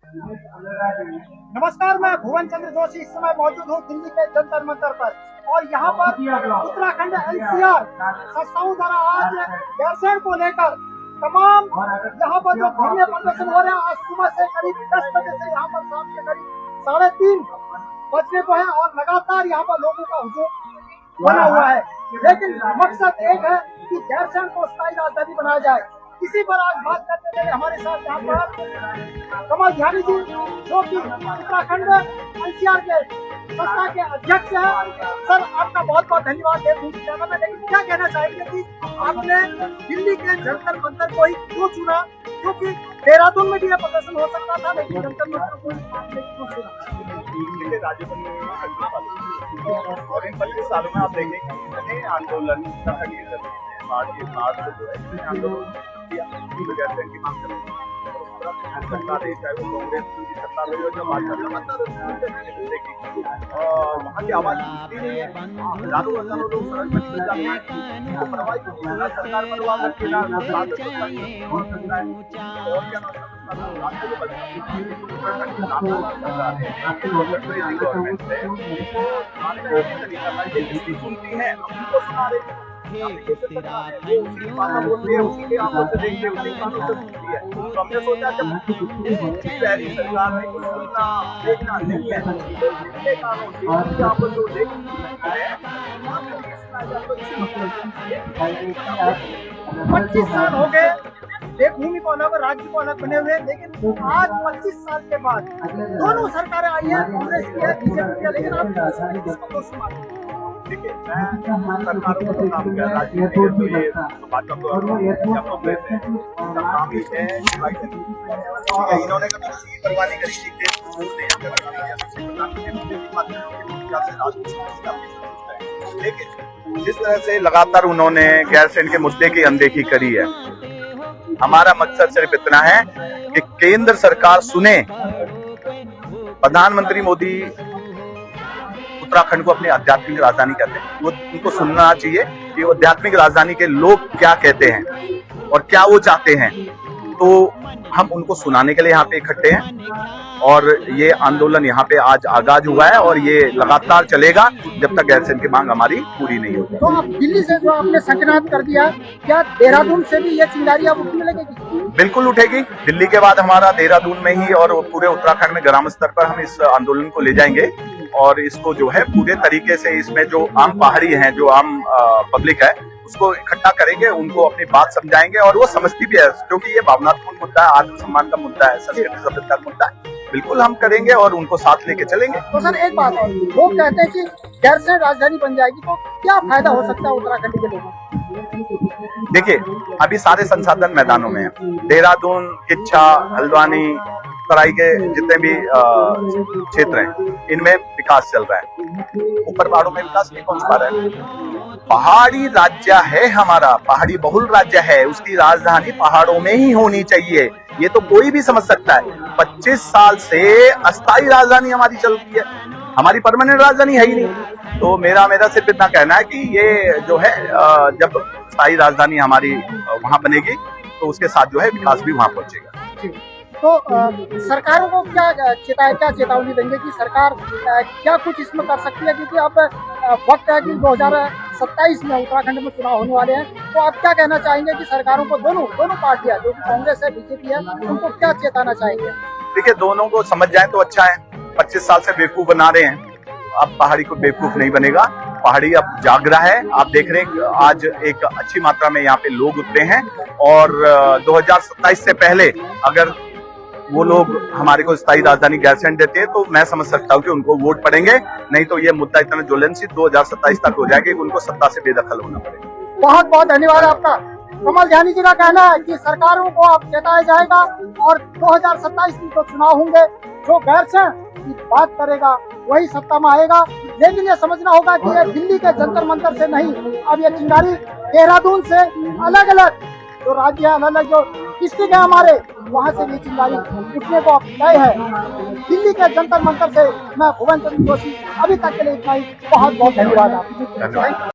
नमस्कार, मैं भुवन चंद्र जोशी इस समय मौजूद हूँ दिल्ली के जंतर मंतर पर और यहाँ पर उत्तराखंड एनसीआर संस्थाओं द्वारा आज गैरसैंण को लेकर तमाम यहाँ पर जो धरने प्रदर्शन हो रहे हैं, आज सुबह से करीब 10 बजे से यहाँ पर शाम के करीब 3:30 बजने को है और लगातार यहाँ पर लोगों का हुजूम बना हुआ है। लेकिन मकसद एक है कि गैरसैंण को स्थायी राजधानी बनाया जाए। इसी पर आज बात करने के लिए हमारे साथ यहाँ पर कमल ध्यानी जी, जो कि उत्तराखंड एनसीआर के संस्था के अध्यक्ष हैं। सर, आपका बहुत बहुत धन्यवाद देवभूमि में। लेकिन क्या कहना चाहेंगे कि आपने दिल्ली के जंतर मंतर को ही क्यों चुना, क्योंकि देहरादून में भी यह प्रदर्शन हो सकता था, लेकिन जंतर मंतर को क्यों चुना? और इन 25 सालों में आप देखेंगे आंदोलन गैरसैंण की मांग सरकार है, चाहे वो कांग्रेस की सरकार हो, जो वहाँ की आवाज हजारों लोग सड़क पर निकल जाते हैं। सरकार पर सुनती है, उनको सुना रहे हमने सोचा जब सरकार में कुछ सुनना देखना नहीं है, जो देखना है 25 साल हो गए देवभूमि को अलग, राज्य को अलग बने हुए, लेकिन आज 25 साल के बाद दोनों सरकारें आई है, कांग्रेस की है, बीजेपी की है, लेकिन आप देखिए, मैं सरकारों को काम किया, राज्य में तो ये भाजपा कांग्रेस है, काम ही है। इन्होंने कभी परवाह नहीं करी थी, लेकिन जिस तरह से लगातार उन्होंने गैरसैंण के मुद्दे की अनदेखी करी है, हमारा मकसद सिर्फ इतना है कि केंद्र सरकार सुने, प्रधानमंत्री मोदी उत्तराखंड को अपनी आध्यात्मिक राजधानी कहते हैं, वो उनको सुनना चाहिए कि वो आध्यात्मिक राजधानी के लोग क्या कहते हैं और क्या वो चाहते हैं। तो हम उनको सुनाने के लिए यहाँ पे इकट्ठे हैं और ये आंदोलन यहाँ पे आज आगाज हुआ है और ये लगातार चलेगा जब तक गैरसैंण की मांग हमारी पूरी नहीं होगी। तो अब दिल्ली से जो आपने संक्रांत कर दिया, क्या देहरादून से भी ये चिंगारी अब उठने लगेगी? बिल्कुल उठेगी। दिल्ली के बाद हमारा देहरादून में ही और पूरे उत्तराखंड में ग्राम स्तर पर हम इस आंदोलन को ले जाएंगे और इसको जो है पूरे तरीके से इसमें जो आम पहाड़ी हैं, जो आम पब्लिक है, उसको इकट्ठा करेंगे, उनको अपनी बात समझाएंगे और वो समझती भी है, क्योंकि ये भावनात्मक मुद्दा है, आत्मसम्मान का मुद्दा है, संस्कृति सभ्यता का मुद्दा है। बिल्कुल हम करेंगे और उनको साथ लेके चलेंगे। तो सर एक बात है, लोग कहते हैं कि गैरसैंण राजधानी बन जाएगी तो क्या फायदा हो सकता है उत्तराखंड के लोगों को? देखिए, अभी सारे संसाधन मैदानों में है। देहरादून, किच्छा, हल्द्वानी, तराई के जितने भी क्षेत्र हैं, इनमें विकास चल रहा है। ऊपर पहाड़ों में विकास नहीं पहुंच पा रहा है। पहाड़ी राज्य है हमारा, पहाड़ी बहुल राज्य है, उसकी राजधानी पहाड़ों में ही होनी चाहिए, ये तो कोई भी समझ सकता है। 25 साल से अस्थायी राजधानी हमारी चल रही है, हमारी परमानेंट राजधानी है ही नहीं। तो मेरा सिर्फ इतना कहना है कि ये जो है जब स्थायी राजधानी हमारी वहां बनेगी तो उसके साथ जो है विकास भी वहां पहुंचेगा। तो सरकारों को क्या चेतावनी देंगे कि सरकार क्या कुछ इसमें कर सकती है, क्योंकि अब वक्त है कि 2027 में उत्तराखंड में चुनाव होने वाले हैं, तो आप क्या कहना चाहेंगे कि सरकारों को दोनों पार्टियां, जो कांग्रेस है, बीजेपी है, उनको क्या चेताना चाहेंगे? देखिए, दोनों को समझ जाए तो अच्छा है। 25 साल से बेवकूफ बना रहे हैं, अब पहाड़ी को बेवकूफ नहीं बनेगा, पहाड़ी अब जाग रहा है। आप देख रहे हैं आज एक अच्छी मात्रा में यहाँ पे लोग उतरे हैं और 2027 से पहले अगर वो लोग हमारे को स्थायी राजधानी गैरसैंण देते हैं तो मैं समझ सकता हूँ कि उनको वोट पड़ेंगे, नहीं तो ये मुद्दा इतना ज्वलनशील 2027 तक हो जाएगा कि उनको सत्ता से बेदखल होना पड़ेगा। बहुत बहुत धन्यवाद आपका। कमल ध्यानी जी का कहना है कि सरकारों को अब चेताया जाएगा और 2027 में तो चुनाव होंगे, जो गैरसैंण की बात करेगा वही सत्ता में आएगा। लेकिन ये समझना होगा कि ये दिल्ली के जंतर मंतर से नहीं, अब ये चिंगारी देहरादून से अलग अलग जो राज्य है, अलग जो डिस्ट्रिक्ट है हमारे, वहाँ से भी चिंगारी उठने को तय है। दिल्ली के जंतर मंतर से मैं भुवन चंद्र जोशी, अभी तक के लिए इतना ही। बहुत बहुत धन्यवाद आप।